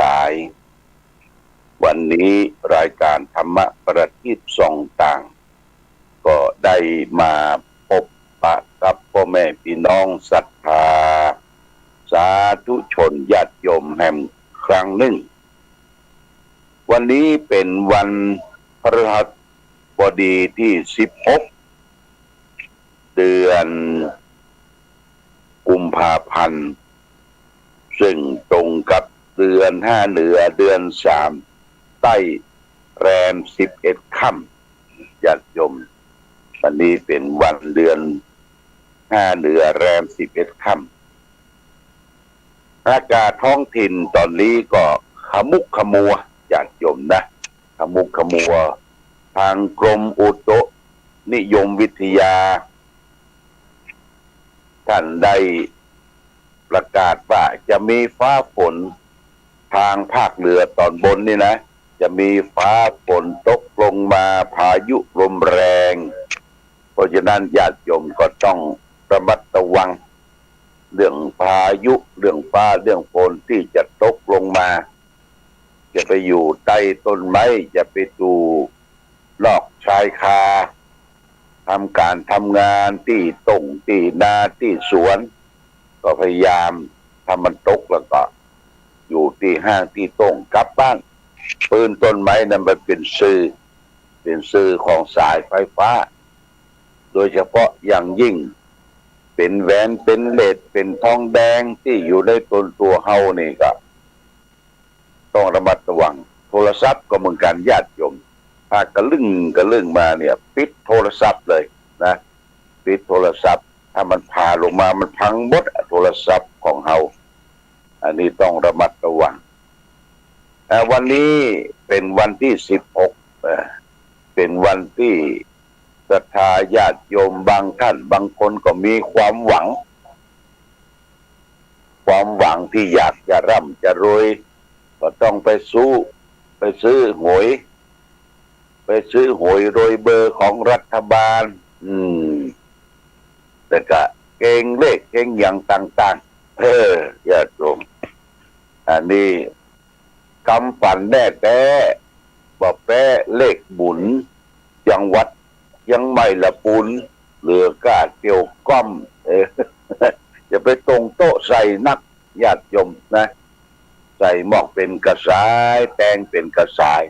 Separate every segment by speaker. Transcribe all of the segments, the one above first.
Speaker 1: ลายวันนี้รายการธรรมะประทีปส่องต่างก็ได้มาพบปะกับพ่อแม่พี่น้องศรัทธาสาธุชนญาติโยมแห่งครั้งหนึ่งวันนี้เป็นวันพฤหัสบดีที่16เดือนกุมภาพันธ์ซึ่งตรงกับเดือน5เหนือเดือน3ใต้แรม11ค่ำญาติโยมวันนี้เป็นวันเดือน5เหนือแรม11ค่ำอากาศท้องถิ่นตอนนี้ก็ขมุกขมัวญาติโยมนะขมุกขมัวทางกรมอุตุนิยมวิทยาท่านได้ประกาศว่าจะมีฟ้าฝนทางภาคเหนือตอนบนนี่นะจะมีฟ้าฝนตกลงมาพายุลมแรงเพราะฉะนั้นญาติโยมก็ต้องระมัดระวังเรื่องพายุเรื่องฟ้าเรื่องฝนที่จะตกลงมาจะไปอยู่ใต้ต้นไม้จะไปดูนอกชายคาทำการทำงานที่ตรงที่นาที่สวนก็พยายามทำมันตกแล้วก็อยู่ที่ห้างที่ตรงกลับบ้านปืนต้นไม้นั้นมันเป็นสื่อของสายไฟฟ้าโดยเฉพาะอย่างยิ่งเป็นแหวนเป็นเลสเป็นทองแดงที่อยู่ในต้นตัวเฮานี่ก็ต้องระมัดระวังโทรศัพท์ก็เหมือนกันญาติโยมถ้ากระลึ่งมาเนี่ยปิดโทรศัพท์เลยนะปิดโทรศัพท์ถ้ามันพาลงมามันพังหมดโทรศัพท์ของเฮาอันนี้ต้องระมัดระวังวันนี้เป็นวันที่16เป็นวันที่ศรัทธาญาติโยมบางท่านบางคนก็มีความหวังที่อยากจะร่ำจะรวยก็ต้องไปซื้อหวยโดยเบอร์ของรัฐบาลแต่ก็เก่งเลขเก่งอย่างต่างๆญาติโยมอันนี้คำฝันแน่แต่บอกแป้เลขบุญยังวัดยังไม่ละปุนเหลือกาเกี่ยวก้อมจะไปตรงโต๊ะใส่นักญาติโยมนะใส่หมอกเป็นกระสายแตงเป็นกระสาย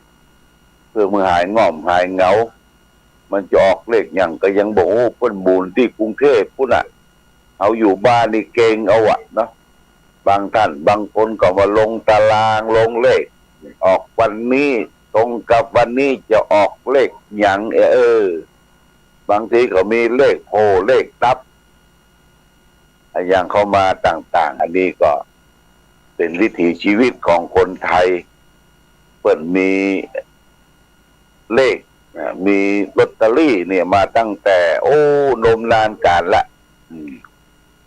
Speaker 1: เพื่อมือหายง่อมหายเหงามันจะออกเลขอย่างก็ยังบอกเพิ่นบุญที่กรุงเทพพุ่นน่ะเอาอยู่บ้านนี่เก่งเอาอะเนาะบางท่านบางคนก็มาลงตารางลงเลขออกวันนี้ตรงกับวันนี้จะออกเลขอย่างบางทีก็มีเลขโพเลขตับอย่างเข้ามาต่างๆอันนี้ก็เป็นวิถีชีวิตของคนไทยเปิดมีเลขมีลอตเตอรี่เนี่ยมาตั้งแต่นมนานการละ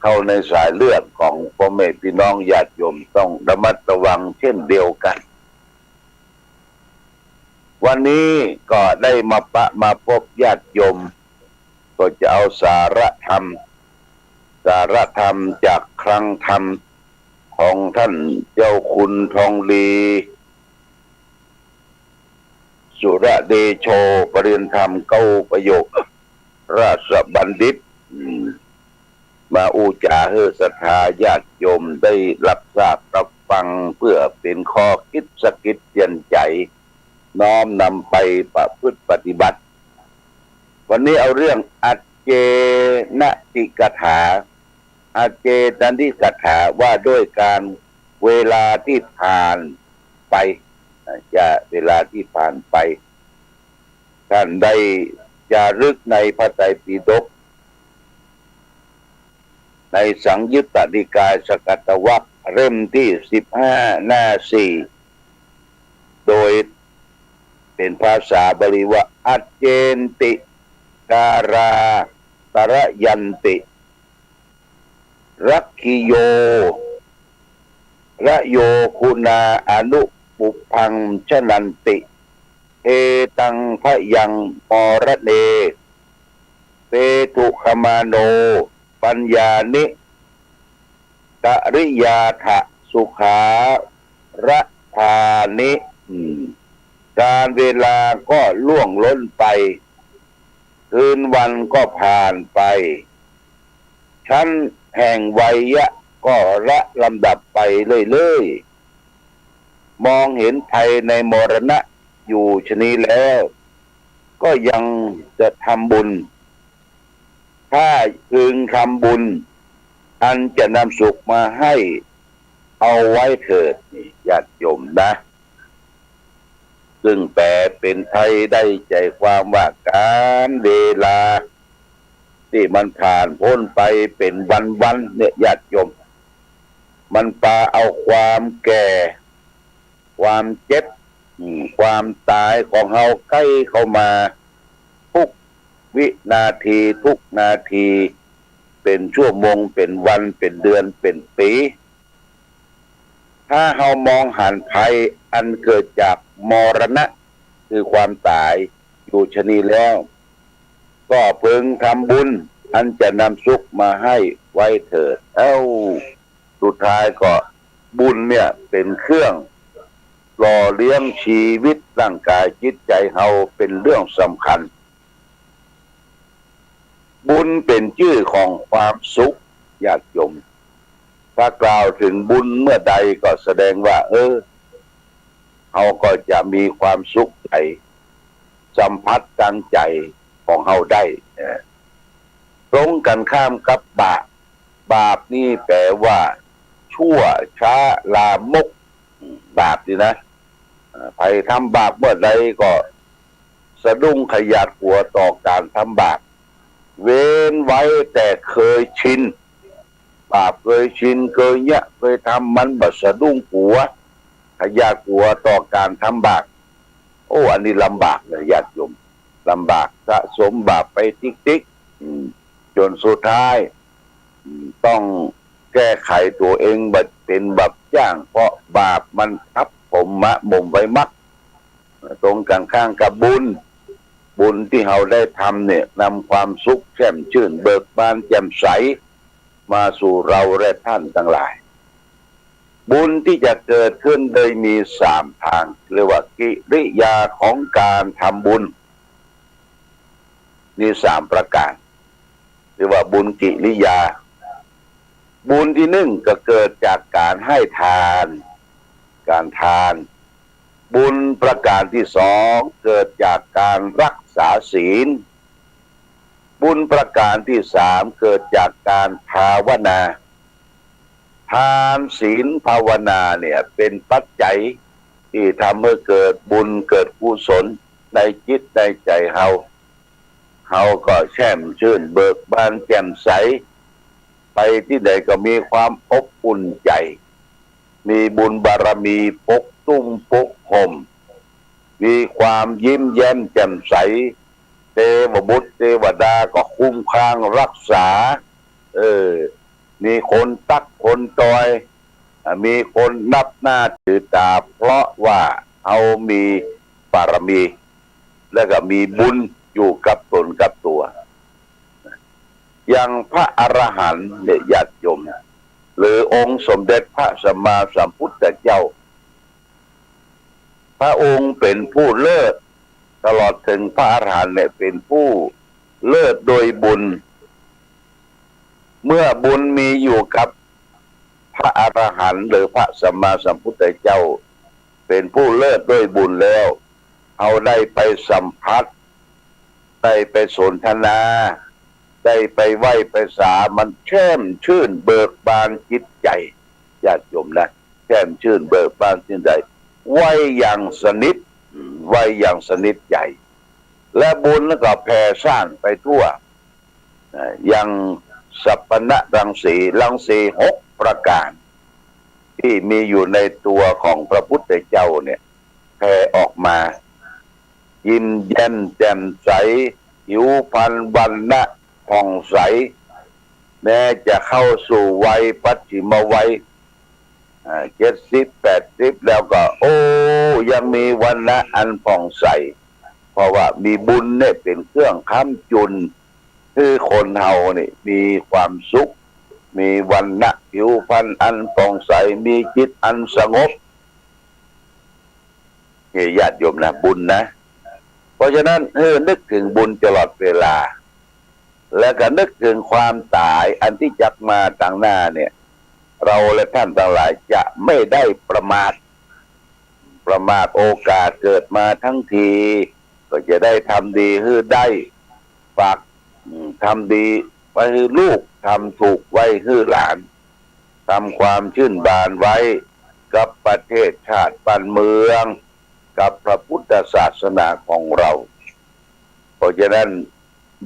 Speaker 1: เข้าในสายเลือดของพ่อแม่พี่น้องญาติโยมต้องระมัดระวังเช่นเดียวกันวันนี้ก็ได้มาพบญาติโยมก็จะเอาสาระธรรมจากคลังธรรมของท่านเจ้าคุณทองลีสุรเดโชปริญธรรมเก้าประโยคราชบัณฑิตมาอุจาให้ศรัทธาญาติโยมได้รับทราบรับฟังเพื่อเป็นข้อคิดสะกิดเตือนใจน้อมนำไปประพฤติปฏิบัติวันนี้เอาเรื่องอัจเจนติกถาอาเจตนิกถาว่าด้วยการเวลาที่ผ่านไปจะเวลาที่ผ่านไปท่านได้จารึกในพระไตรปิฎกในสังยุตตนิกายสกัตวรรคเล่มที่15หน้า4โดยเป็นภาษาบาลีว่าอัจเจนติการาตระยันติรักขิโยระโยคุณาอนุปุพังชนันติเอตังพยังปรเนเปตุขมาโนปัญญานิกริยาทะสุขาระธา การนี้การเวลาก็ล่วงล้นไปคืนวันก็ผ่านไปชั้นแห่งวัยะก็ละลำดับไปเรื่อยๆมองเห็นภัยในมรณะอยู่ชะนี้แล้วก็ยังจะทำบุญถ้าพึงทำบุญอันจะนำสุขมาให้เอาไว้เถิดญาติโยมนะซึ่งแปลเป็นไทยได้ใจความว่าการเวลาที่มันผ่านพ้นไปเป็นวันๆเนี่ยญาติโยมมันพาเอาความแก่ความเจ็บความตายของเราใกล้เข้ามาทุกวินาทีทุกนาทีเป็นชั่วโมงเป็นวันเป็นเดือนเป็นปีถ้าเรามองหันภัยอันเกิดจากมรณะคือความตายอยู่ชะนี้แล้วก็พึงทำบุญอันจะนำสุขมาให้ไว้เถิดสุดท้ายก็บุญเนี่ยเป็นเครื่องหล่อเลี้ยงชีวิตร่างกายจิตใจเราเป็นเรื่องสำคัญบุญเป็นชื่อของความสุขญาติโยมถ้ากล่าวถึงบุญเมื่อใดก็แสดงว่าเราก็จะมีความสุขใจสัมผัสทางใจของเราได้ตรงกันข้ามกับบาปบาปนี่แปลว่าชั่วช้าลามกบาปนี่นะใครทำบาปเมื่อใดก็สะดุ้งขยาดหัวต่อการทำบาปเว้นไว้แต่เคยชินบาปเคยชินเคยเคยทำมันบ่สะดุ้งหัวขยาดหัวต่อการทำบาปอันนี้ลำบากเลยญาติโยมลำบากสะสมบาปไปติ๊กจนสุดท้ายต้องแก้ไขตัวเองบัดเป็นบับจ้างเพราะบาปมันทับผมบ่มไว้มักตรงกันข้างกับบุญที่เราได้ทำเนี่ยนำความสุขแช่มชื่นเบิกบานแจ่มใสมาสู่เราและท่านทั้งหลายบุญที่จะเกิดขึ้นโดยมี3ทางเรียกว่ากิริยาของการทำบุญมี3ประการเรียกว่าบุญกิริยาบุญที่1ก็เกิดจากการให้ทานการทานบุญประการที่2เกิดจากการรักษาศีลบุญประการที่3เกิดจากการภาวนาทานศีลภาวนาเนี่ยเป็นปัจจัยที่ทำให้เกิดบุญเกิดกุศลในจิตในใจเราก็แช่มชื่นเบิกบานแจ่มใสไปที่ใดก็มีความอบอุ่นใจมีบุญบารมีปกตุ้มปกห่มมีความยิ้มแย้มแจ่มใสเทวบุตรเทวดาก็คุ้มครองรักษามีคนตักคนตอยมีคนนับหน้าถือตาเพราะว่าเอามีบารมีแล้วก็มีบุญอยู่กับตนกับตัวอย่างพระอรหันต์เนี่ยญาติโยมหรือองค์สมเด็จพระสัมมาสัมพุทธเจ้าพระองค์เป็นผู้เลิศตลอดถึงพระอรหันต์เนี่ยเป็นผู้เลิศโดยบุญเมื่อบุญมีอยู่กับพระอรหันต์หรือพระสัมมาสัมพุทธเจ้าเป็นผู้เลิศด้วยบุญแล้วเอาได้ไปสัมผัสได้ไปสนทนาได้ไปไหว้ไปสามันแช่มชื่นเบิกบานจิตใจญาติโยมนะแช่มชื่นเบิกบานจิตใจไหว้อย่างสนิทไหว้อย่างสนิทใจและบุญก็แผ่ซ่านไปทั่วอย่างสัพพนะรังสี6ประการที่มีอยู่ในตัวของพระพุทธเจ้าเนี่ยแผ่ออกมายิ้มแย้มแจ่มใสผิวพรรณวรรณะผ่องใสแม้จะเข้าสู่วัยปัจฉิมวัย70-80แล้วก็ยังมีวรรณะอันผ่องใสเพราะว่ามีบุญเนี่ยเป็นเครื่องค้ำจุนคือคนเฮานี่มีความสุขมีวรรณะผิวพรรณอันผ่องใสมีจิตอันสงบ ญาติโยมนะบุญนะเพราะฉะนั้นนึกถึงบุญตลอดเวลาแล้วก็นึกถึงความตายอันที่จักมาต่างหน้าเนี่ยเราและท่านทั้งหลายจะไม่ได้ประมาทโอกาสเกิดมาทั้งทีก็จะได้ทำดีได้ฝากทำดีไว้ให้ลูกทำถูกไว้ให้หลานทำความชื่นบานไว้กับประเทศชาติบ้านเมืองกับพระพุทธศาสนาของเราเพราะฉะนั้น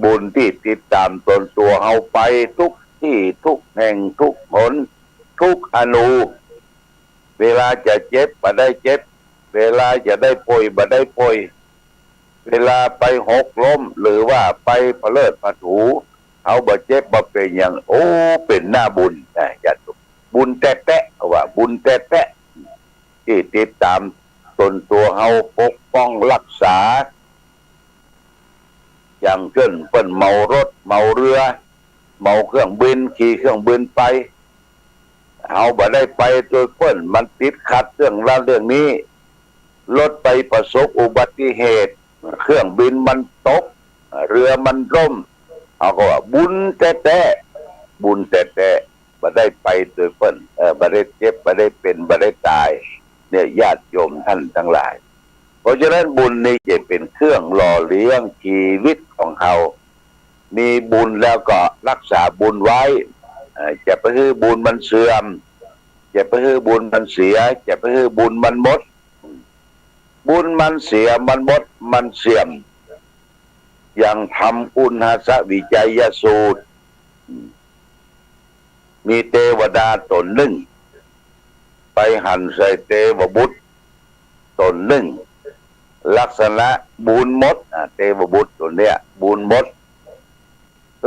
Speaker 1: บุญที่ติดตามตนตัวเอาไปทุกที่ทุกแห่งทุกหนทุกอนูเวลาจะเจ็บมาได้เจ็บเวลาจะได้ป่วยมาได้ป่วยเวลาไปหกล้มหรือว่าไปพะเลิศพะถูเอาบาเจ็บมาเป็นอย่างโอ้เป็นหน้าบุญนะญาติบุญแตะว่าบุญแตะที่ติดตามตนตัวเอาปกป้องรักษาอย่างเช่นเปิ้นเมารถเมาเรือเมาเครื่องบินขี่เครื่องบินไปเอาบ่ได้ไปโดยเปิ้นมันติดขัดเรื่องนั้นเรื่องนี้รถไปประสบอุบัติเหตุเครื่องบินมันตกเรือมันล่มเอาก็ว่าบุญแตะบุญแตะบ่ได้ไปโดยเปิ้นบ่ได้เจ็บบ่ได้เป็นบ่ได้ตายเนี่ยญาติโยมท่านทั้งหลายเพราะฉะนั้นบุญนี้จะเป็นเครื่องหล่อเลี้ยงชีวิตของเรามีบุญแล้วก็รักษาบุญไว้จะไปให้บุญมันเสื่อมจะไปให้บุญมันเสียจะไปให้บุญมันหมดบุญมันเสียมันหมดมันเสื่อมอย่างทำอุณหสวิจัยสูตรมีเทวดาตนหนึ่งไปหั่นใส่เทวบุตรตนหนึ่งลักษณะบุญมดเทวบุตรตัวเนี้ยบุญมด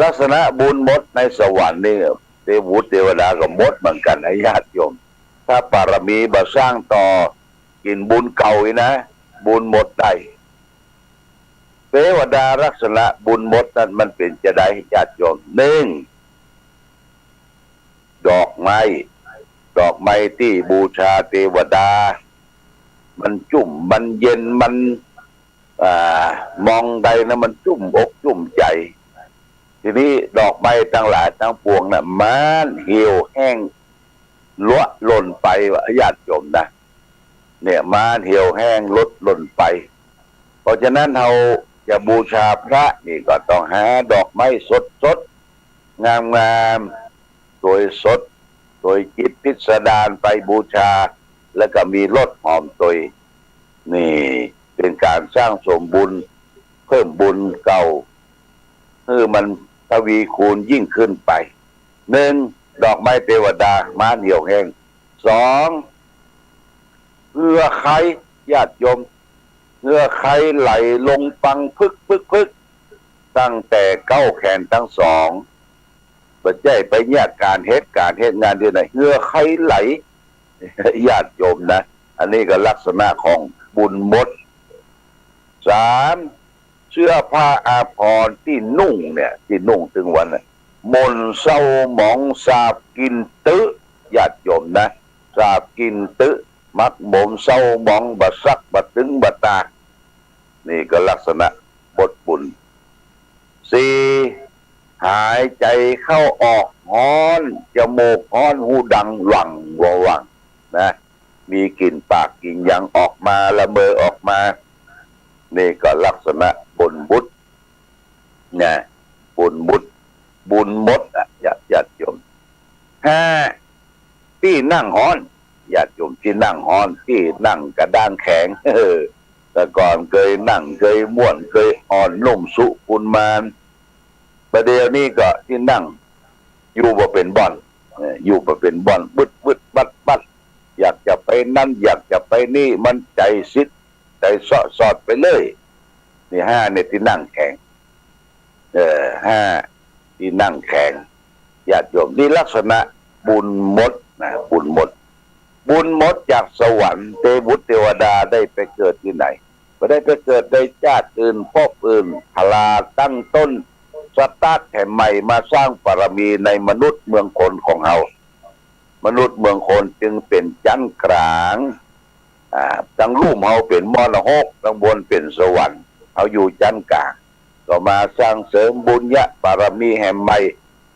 Speaker 1: ลักษณะบุญมดในสวรรค์นี่เทวบุตรเทวดาก็มดเหมือนกันนะญาติโยมถ้าบารมีบ่สร้างต่อกินบุญเก่าอีนะบุญหมดได้เทวดาลักษณะบุญมดนั้นมันเป็นจะได้ญาติโยมหนึ่งดอกไม้ที่บูชาเทวดามันจุ่มมันเย็นมันมองใดนะมันจุ่มอกจุ่มใจทีนี้ดอกไม้ทั้งหลายทั้งปวงน่ะมันเหี่ยวแห้งลดหล่นไปว่าญาติโยมนะเนี่ยมันเหี่ยวแห้งลดหล่นไปเพราะฉะนั้นเราจะบูชาพระนี่ก็ต้องหาดอกไม้สดงามโดยสดโดยจิตพิสดารไปบูชาแล้วก็มีรสหอมตัวนี่เป็นการสร้างสมบุญเพิ่มบุญเก่ามันทวีคูณยิ่งขึ้นไปหนึ่งดอกไม้เทวดาม้าเหนียวแห้งสองเงื่อไขญาติโยมเงื่อไขไหลลงปังพึกตั้งแต่เก้าแขนทั้งสองปัจจัยไปเนี่ยการเหตุงานที่ไหนเงื่อไขไหลญาติโยมนะอันนี้ก็ลักษณะของบุญมดสามเสื้อผ้าอาภรณ์ที่นุ่งเนี่ยที่นุ่งถึงวันน่ะมนเศร้าหมองสาบกินตื้อญาติโยมนะสาบกินตื้อมักหมมเศร้าหมองบะซักบะตึงบะตานี่ก็ลักษณะบทบุญสี่หายใจเข้าออกฮ้อนจมูกฮ้อนหูดังหวังนะมีกลิ่นปากกลิ่นยังออกมาละเมอออกมานี่ก็ลักษณะบุญบุตรนะบุญมดญาติโยมห้าที่นั่งฮ้อนญาติโยมที่นั่งฮ้อนที่นั่งกระด้างแข็งแต่ก่อนเคยนั่งเคยม่วนเคยอ่อนนุ่มสุกุลมานประเดี๋ยวนี้ก็ที่นั่งอยู่บ่เป็นบ่อนบึดบัดอยากจะไปนั่นอยากจะไปนี่มันใจซิดใจสอดไปเลยนี่ห้าเนี่ยที่นั่งแข็งห้าที่นั่งแข็งญาติโยมนี่ลักษณะบุญมดนะบุญมดจากสวรรค์เทวุตเทวดาได้ไปเกิดที่ไหนไม่ได้ไปเกิดในชาติอื่นภพอื่นพลาตั้งต้นสตาร์ทแห่งใหม่มาสร้างบารมีในมนุษย์เมืองคนของเรามนุษย์เมืองคนจึงเป็นจันกลาง ทั้งลุ่มเฮาเป็นมรหกทั้งบนเป็นสวรรค์เอาอยู่จันกลางก็มาสร้างเสริมบุญญะบารมีแห่งใหม่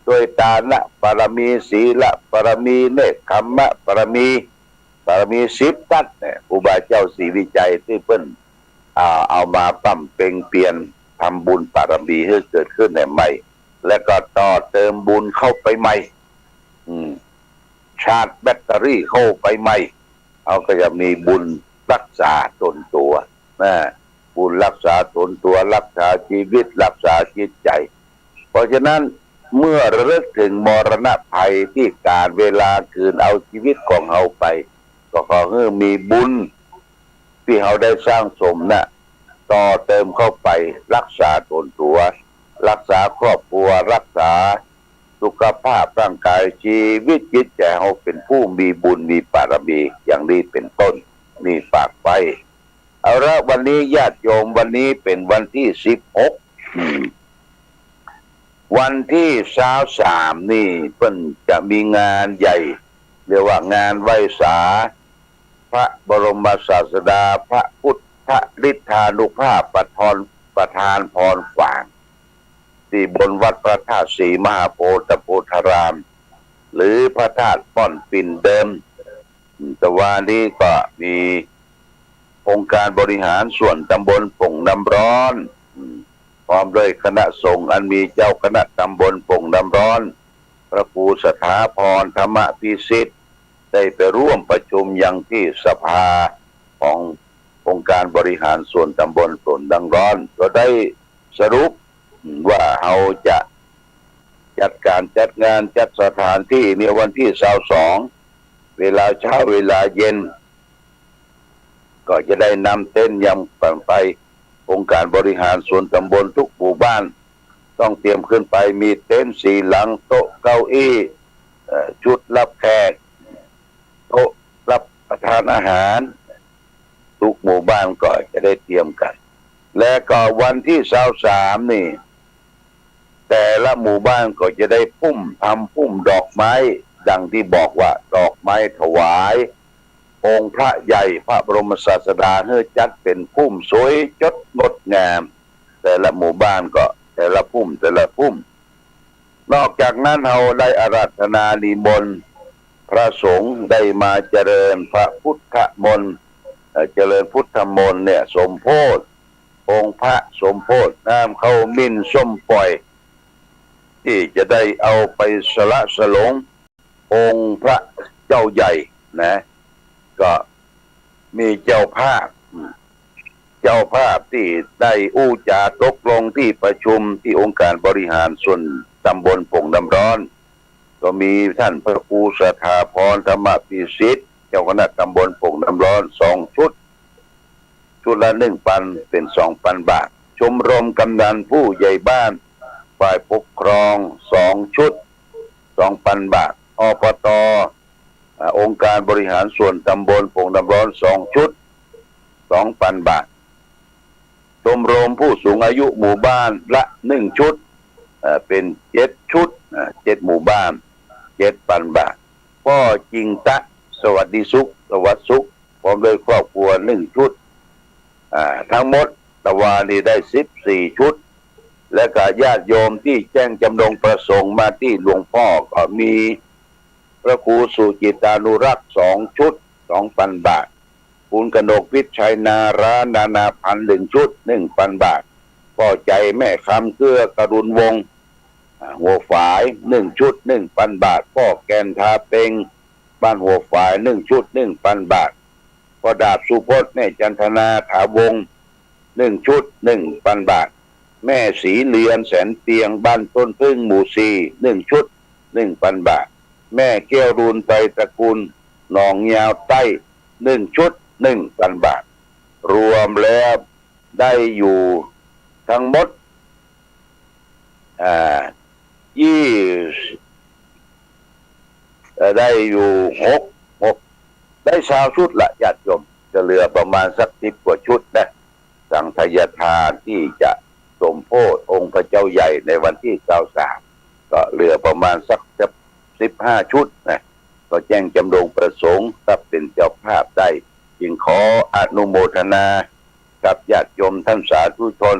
Speaker 1: ด้วยตานะบารมีศีละบารมีเนคขมมะบารมี10ทัศเนี่ยครูบาเจ้าศรีวิจัยที่เพิ่นเอามาปั้มเป็นเปลี่ยนทำบุญบารมีให้เกิดขึ้นในใหม่และก็ต่อเติมบุญเข้าไปใหม่ชาร์จแบตเตอรี่เข้าไปใหม่เอาก็จะมีบุญรักษาตนตัวนะบุญรักษาตนตัวรักษาชีวิตรักษาจิตใจเพราะฉะนั้นเมื่อระลึกถึงมรณะภัยที่การเวลาคืนเอาชีวิตของเราไปก็ขอให้มีบุญที่เราได้สร้างสมนะต่อเติมเข้าไปรักษาตนตัวรักษาครอบครัวรักษาสุขภาพร่างกายชีวิตจิตใจเราเป็นผู้มีบุญมีบารมีอย่างนี้เป็นต้นนี่ฝากไปเอาละวันนี้ญาติโยมวันนี้เป็นวันที่16วันที่23นี่เพิ่นจะมีงานใหญ่เรียกว่างานไหว้สาพระบรมศาสดาพระพุทธฤทธานุภาพประธานพรฝางที่บนวัดพระธาตุศรีมหาโพธิโพธารามหรือพระธาตุป้อนปิ่นเดิมแต่วันนี้ก็มีองค์การบริหารส่วนตำบลป่งน้ำร้อนพร้อมด้วยคณะสงฆ์อันมีเจ้าคณะตำบลป่งน้ำร้อนพระครูสถาพรธรรมพิสิทธิ์ได้ไปร่วมประชุมยังที่สภาขององค์การบริหารส่วนตำบลป่งน้ำร้อนก็ได้สรุปว่าเราจะจัดการจัดงานจัดสถานที่ในวันที่22เวลาเช้าเวลาเย็นก็จะได้นำเต้นยำปั่นไปองค์การบริหารส่วนตำบลทุกหมู่บ้านต้องเตรียมขึ้นไปมีเต็นท์4หลังโต๊ะเก้าอี้ชุดรับแขกโต๊ะรับประทานอาหารทุกหมู่บ้านก็จะได้เตรียมกันและก็วันที่23นี่แต่ละหมู่บ้านก็จะได้ทำพุ่มดอกไม้ดังที่บอกว่าดอกไม้ถวายองค์พระใหญ่พระบรมศาสดาให้จัดเป็นพุ่มสวยจดงดงามแต่ละหมู่บ้านก็แต่ละพุ่มนอกจากนั้นเราได้อาราธนานิมนต์พระสงฆ์ได้มาเจริญพระพุทธมนต์เจริญพุทธมนต์เนี่ยสมโภชองค์พระสมโภชน้ำเข้ามิ้นส้มปล่อยที่จะได้เอาไปสละสลงองค์พระเจ้าใหญ่นะก็มีเจ้าภาพที่ได้อู้จาตกลงที่ประชุมที่องค์การบริหารส่วนตำบลป่งน้ำร้อนก็มีท่านพระครูสถาพรธรรมพิสิทธิ์เจ้าคณะตำบลป่งน้ำร้อน2ชุดละ1,000เป็น2,000 บาทชมรมกำนันผู้ใหญ่บ้านฝ่ายปกครอง2ชุด 2,000 บาทอบตองค์การบริหารส่วนตำบลป่งน้ำร้อน2ชุด 2,000 บาทชมรมผู้สูงอายุหมู่บ้านละ1ชุดเป็น7ชุด7หมู่บ้าน 7,000 บาทพ่อจริงตะสวัสดีสุขสวัสดิ์สุขพร้อมด้วยครอบครัว1ชุดทั้งหมดตะวันนี้ได้14ชุดและก็ญาติโยมที่แจ้งจำนงประสงค์มาที่หลวงพ่อก็มีพระครูสุจิตานุรักษ์2ชุด 2,000 บาทคุณกนกวิชัยนารานานาพันธ์1ชุด 1,000 บาทพ่อใจแม่คำเกื้อกรุณวงศ์หัวฝาย1ชุด 1,000 บาทพ่อแกนทาเป็งบ้านหัวฝาย1ชุด 1,000 บาทพ่อดาบสุพจน์แม่จันทนาถาวงศ์1ชุด 1,000 บาทแม่ศรีเลียนแสนเตียงบ้านต้นพึ่งหมู่4 1ชุด 1,000 บาทแม่แก้วรูนไตรตระกูลหนองยาวใต้1ชุด 1,000 บาทรวมแล้วได้อยู่ทั้งหมดได้อยู่6ได้20ชุดละญาติโยมจะเหลือประมาณสัก10 กว่าชุดนะสังฆทานที่จะสมโภชองค์พระเจ้าใหญ่ในวันที่23ก็เหลือประมาณสัก15 ชุดนะก็แจ้งจำนงประสงค์ถ้าเป็นเจ้าภาพได้ จึงขออนุโมทนากับญาติโยมท่านสาธุชน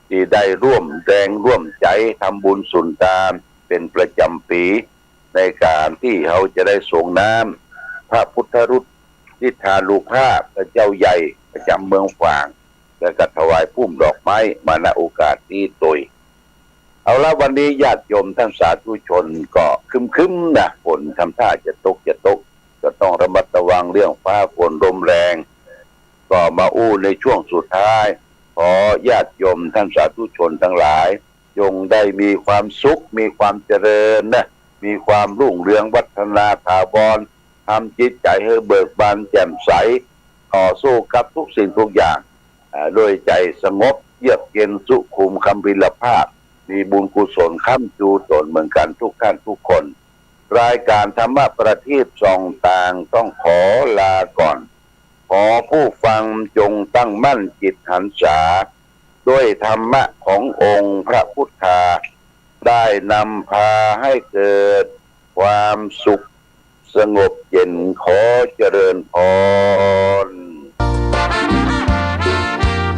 Speaker 1: ที่ได้ร่วมแรงร่วมใจทำบุญสุนทานเป็นประจำปีในการที่เขาจะได้ส่งน้ำพระพุทธรูปที่ทาลูกภาพพระเจ้าใหญ่ประจำเมืองฝางและก็ถวายพุ่มดอกไม้มาณโอกาสนี้โดยเอาละวันนี้ญาติโยมท่านสาธุชนก็คึมๆนะฝนทำท่าจะตกก็ต้องระมัดระวังเรื่องฟ้าฝนลมแรงก็มาอู้ในช่วงสุดท้ายขอญาติโยมท่านสาธุชนทั้งหลายจงได้มีความสุขมีความเจริญนะมีความรุ่งเรืองวัฒนาถาวรทำจิตใจให้เบิกบานแจ่มใสต่อสู้กับทุกสิ่งทุกอย่างโดยใจสงบเยือกเย็นสุขุมคำพิรภาพมีบุญกุศลค้ำจูตนเหมือนกันทุกท่านทุกคนรายการธรรมะประทีปส่องต่างต้องขอลาก่อนขอผู้ฟังจงตั้งมั่นจิตหันษาด้วยธรรมะขององค์พระพุทธาได้นำพาให้เกิดความสุขสงบเย็นขอเจริญพร